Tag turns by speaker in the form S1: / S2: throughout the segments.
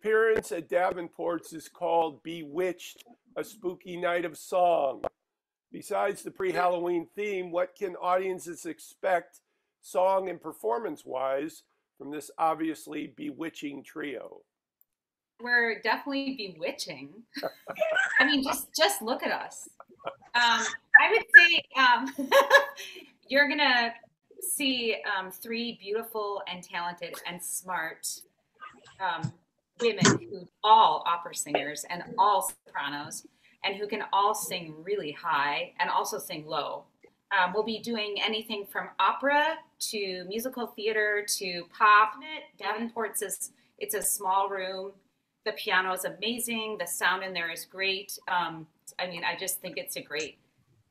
S1: appearance at Davenports is called Bewitched, a spooky night of song. Besides the pre-Halloween theme, what can audiences expect song and performance-wise from this obviously bewitching trio?
S2: We're definitely bewitching. I mean, just look at us. I would say you're gonna see three beautiful and talented and smart women who all opera singers and all sopranos, and who can all sing really high and also sing low. We'll be doing anything from opera to musical theater to pop. Davenport's it's a small room. The piano is amazing. The sound in there is great. I mean, I just think it's a great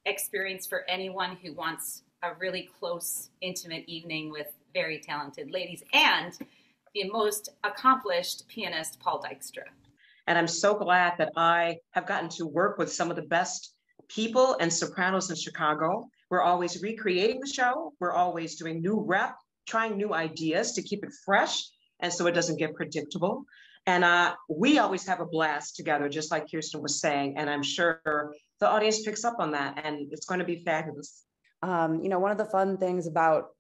S2: experience for anyone who wants a really close, intimate evening with very talented ladies and the most accomplished pianist, Paul Dykstra.
S3: And I'm so glad that I have gotten to work with some of the best people and sopranos in Chicago. We're always recreating the show. We're always doing new rep, trying new ideas to keep it fresh and so it doesn't get predictable. And we always have a blast together, just like Kirsten was saying. And I'm sure the audience picks up on that and it's going to be fabulous.
S4: You know, one of the fun things about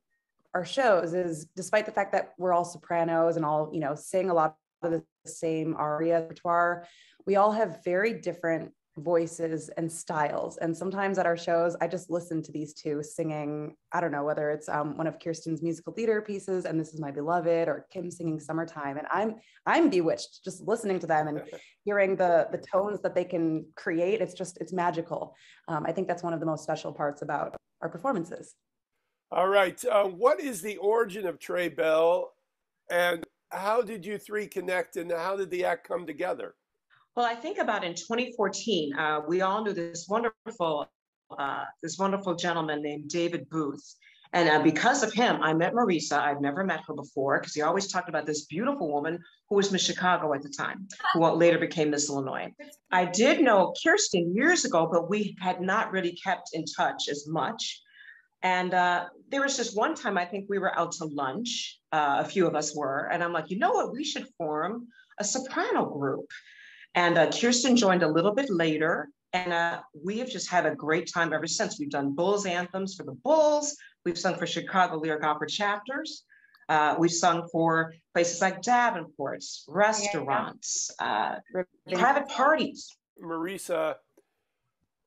S4: our shows is despite the fact that we're all sopranos and all, you know, sing a lot of the same aria repertoire, we all have very different voices and styles. And sometimes at our shows, I just listen to these two singing, I don't know, whether it's one of Kirsten's musical theater pieces, And This Is My Beloved, or Kim singing Summertime. And I'm bewitched just listening to them and hearing the tones that they can create. It's magical. I think that's one of the most special parts about our performances.
S1: All right. What is the origin of TRES BELLE, and how did you three connect, and how did the act come together?
S3: Well, I think about in 2014, we all knew this wonderful gentleman named David Booth. And because of him, I met Marisa. I'd never met her before because he always talked about this beautiful woman who was Miss Chicago at the time, who later became Miss Illinois. I did know Kirsten years ago, but we had not really kept in touch as much. And there was just one time, I think we were out to lunch, a few of us were, and I'm like, you know what, we should form a soprano group. And Kirsten joined a little bit later, and we have just had a great time ever since. We've done Bulls anthems for the Bulls. We've sung for Chicago Lyric Opera chapters. We've sung for places like Davenports, restaurants, private parties.
S1: Marisa,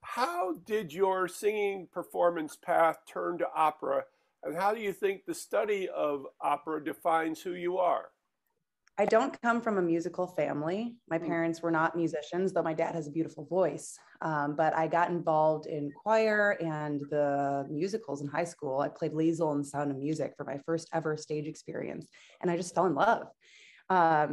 S1: how did your singing performance path turn to opera, and how do you think the study of opera defines who you are?
S4: I don't come from a musical family. My parents were not musicians, though my dad has a beautiful voice. But I got involved in choir and the musicals in high school. I played Liesel in Sound of Music for my first ever stage experience, and I just fell in love.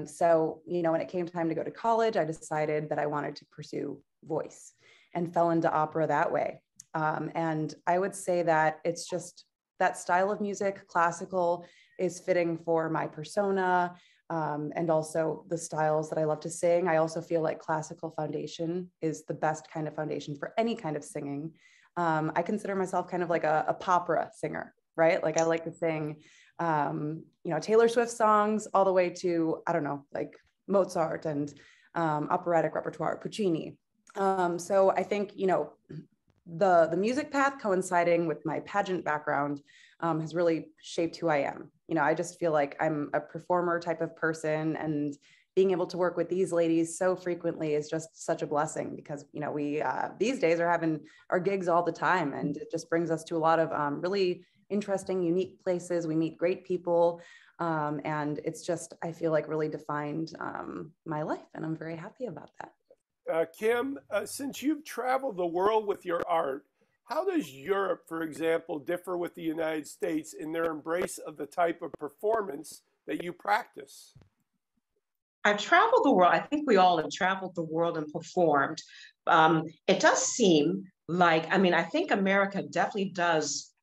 S4: So, you know, when it came time to go to college, I decided that I wanted to pursue voice and fell into opera that way. And I would say that it's just that style of music, classical, is fitting for my persona. And also the styles that I love to sing. I also feel like classical foundation is the best kind of foundation for any kind of singing. I consider myself kind of like a popera singer, right? Like I like to sing, you know, Taylor Swift songs all the way to, I don't know, like Mozart and operatic repertoire, Puccini. So I think, you know, the music path coinciding with my pageant background has really shaped who I am. You know, I just feel like I'm a performer type of person, and being able to work with these ladies so frequently is just such a blessing because, you know, we these days are having our gigs all the time, and it just brings us to a lot of really interesting, unique places. We meet great people, and it's just, I feel like really defined my life, and I'm very happy about that.
S1: Kim, since you've traveled the world with your art, how does Europe, for example, differ with the United States in their embrace of the type of performance that you practice?
S3: I've traveled the world. I think we all have traveled the world and performed. It does seem like, I mean, I think America definitely does.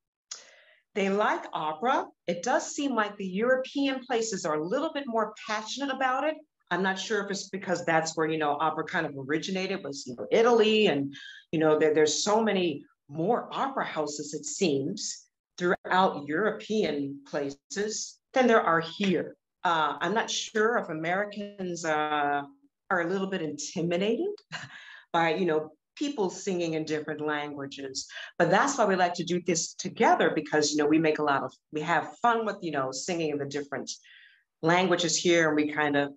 S3: They like opera. It does seem like the European places are a little bit more passionate about it. I'm not sure if it's because that's where, you know, opera kind of originated, was, you know, Italy, and, you know, there's so many more opera houses, it seems, throughout European places than there are here. I'm not sure if Americans are a little bit intimidated by, people singing in different languages. But that's why we like to do this together, because, we have fun with, singing in the different languages here, and we kind of,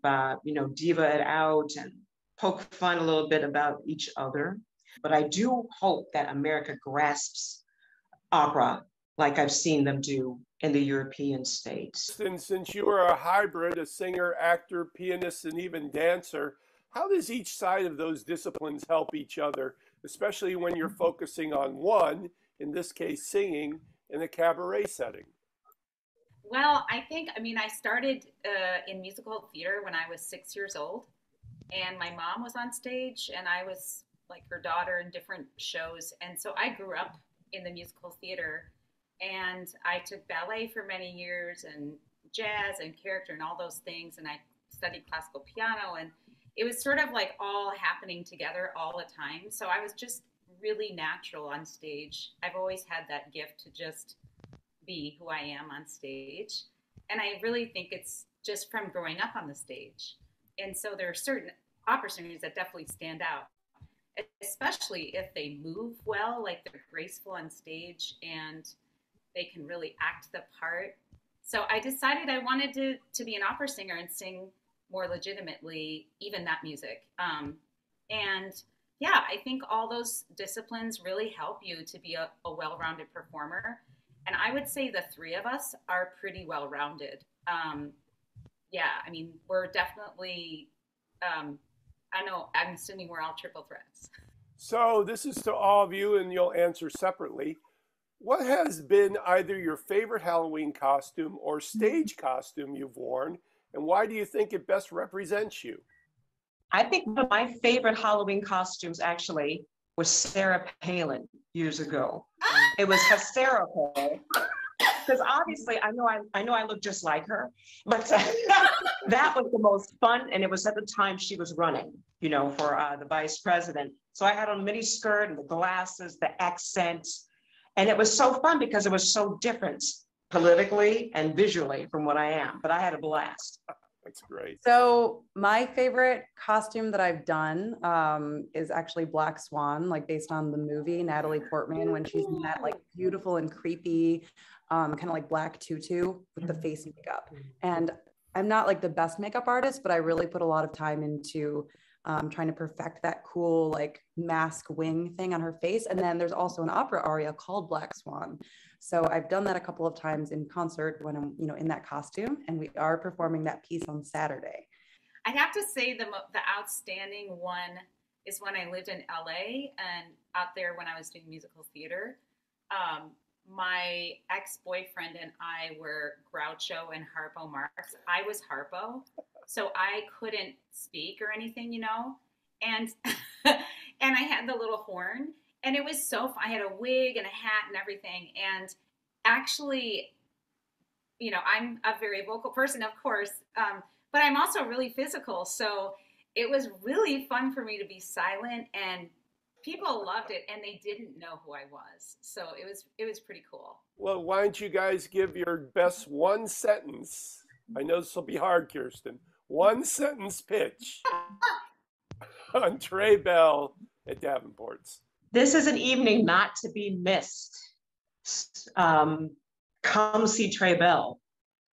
S3: diva it out and poke fun a little bit about each other. But I do hope that America grasps opera like I've seen them do in the European states.
S1: And since you are a hybrid, a singer, actor, pianist, and even dancer, how does each side of those disciplines help each other, especially when you're focusing on one, in this case, singing in a cabaret setting?
S2: Well, I started in musical theater when I was 6 years old, and my mom was on stage, and I was like her daughter in different shows. And so I grew up in the musical theater, and I took ballet for many years, and jazz and character and all those things. And I studied classical piano, and it was sort of like all happening together all the time. So I was just really natural on stage. I've always had that gift to just be who I am on stage. And I really think it's just from growing up on the stage. And so there are certain opera singers that definitely stand out, especially if they move well, like they're graceful on stage and they can really act the part. So I decided I wanted to be an opera singer and sing more legitimately, even that music. And yeah, I think all those disciplines really help you to be a well-rounded performer. And I would say the three of us are pretty well-rounded. We're definitely, I'm assuming we're all triple threats.
S1: So this is to all of you, and you'll answer separately. What has been either your favorite Halloween costume or stage costume you've worn, and why do you think it best represents you?
S3: I think one of my favorite Halloween costumes actually was Sarah Palin years ago. It was hysterical because obviously I know I look just like her, but that was the most fun. And it was at the time she was running, for the vice president. So I had on a mini skirt and the glasses, the accent, and it was so fun because it was so different politically and visually from what I am. But I had a blast.
S1: That's great.
S4: So my favorite costume that I've done is actually Black Swan, like based on the movie Natalie Portman, when she's in that like beautiful and creepy kind of like black tutu with the face makeup. And I'm not like the best makeup artist, but I really put a lot of time into trying to perfect that cool like mask wing thing on her face. And then there's also an opera aria called Black Swan. So I've done that a couple of times in concert when I'm, in that costume, and we are performing that piece on Saturday.
S2: I'd have to say the outstanding one is when I lived in LA and out there when I was doing musical theater. My ex-boyfriend and I were Groucho and Harpo Marx. I was Harpo, so I couldn't speak or anything, and and I had the little horn. And it was so fun. I had a wig and a hat and everything. And actually, I'm a very vocal person, of course, but I'm also really physical. So it was really fun for me to be silent, and people loved it, and they didn't know who I was. So it was pretty cool.
S1: Well, why don't you guys give your best one sentence? I know this will be hard, Kirsten. One sentence pitch on TRES BELLE at Davenports.
S3: This is an evening not to be missed. Come see TRES BELLE.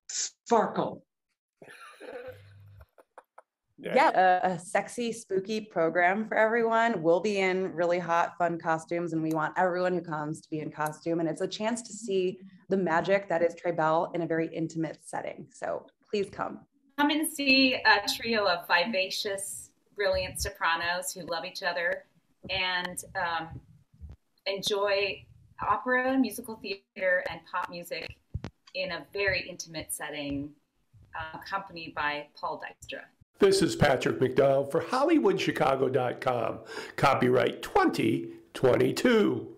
S3: Sparkle.
S4: Yeah, a sexy, spooky program for everyone. We'll be in really hot, fun costumes, and we want everyone who comes to be in costume. And it's a chance to see the magic that is TRES BELLE in a very intimate setting. So please come.
S2: Come and see a trio of vivacious, brilliant sopranos who love each other and enjoy opera, musical theater, and pop music in a very intimate setting, accompanied by Paul Dykstra.
S1: This is Patrick McDonald for HollywoodChicago.com. Copyright 2022.